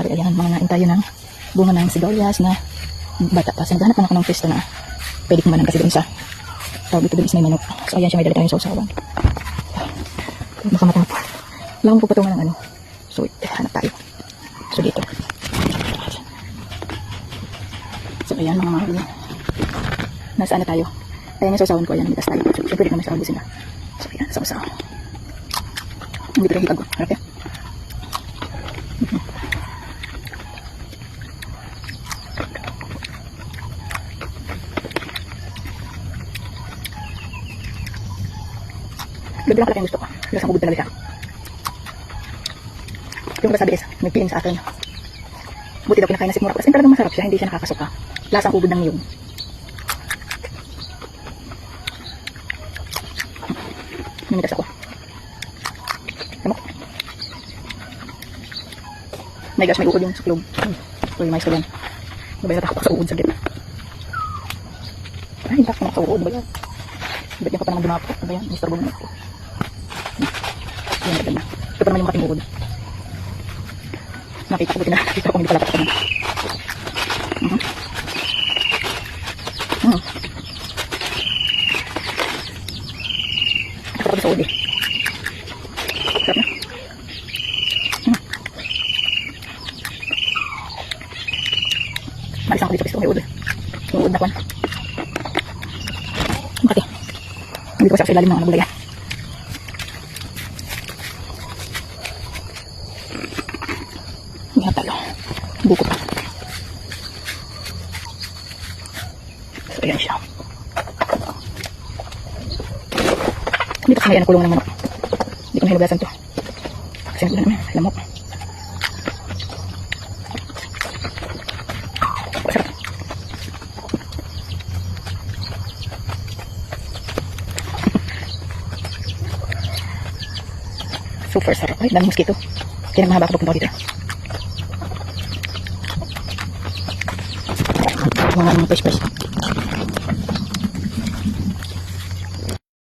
So ayan, mga nain tayo ng bunga ng sigarias na bata pa. Naghanap pa ako ng pwesto na pwede kumanan kasi doon sa tawag dito, doon is may manok. So ayan siya, may dala tayong sausawan. Baka matapon. Wala akong pupatungan ng ano. So hanap tayo. So dito. So ayan mga mahal. Nasaan na tayo? Ayan yung sausawan ko. Ayan, namitas tayo. So pwede naman sa abusin na. So ayan, sausaw. Hindi ko higag. Harap yan. Ganda lang pala yung gusto ko. Lasang ubod talaga siya. Yung sabi is, may feeling sa akin. Buti daw kinakain na sigmura. Kasi talagang masarap siya. Hindi siya nakakasuka. Lasang ubod ng niyong. Namitas ako. Tama ko. May gas, may uod yung suklog. So yung mais ko yan. Nabay natakot ako sa uod sa gitna. Ay, hindi ako sa uod ba yan? Ba't yan ko pa naman dumapot? Ano ba yan? Mr. Bono ko. Yan, maganda. Ito pa naman yung makating uod. Nakita ko buti na. Nakita ko hindi pala ako naman. Nakita ko sa uod eh. Sarap na. Malisan ko dito kasi ito may uod eh. Yung uod na kwan. Bakit? Hindi ko kasi ako sa ilalim ng mga gulay. Yan talo. Buko pa. So ayan siya. Dito kasi may kulong ng manok. Hindi ko nahilugasan to. Kasi nagulan naman. Lamok. Sarap. Super sarap. Ay, daming mosquito. Kaya nang mahaba ako pagpunta dito. Mga fresh.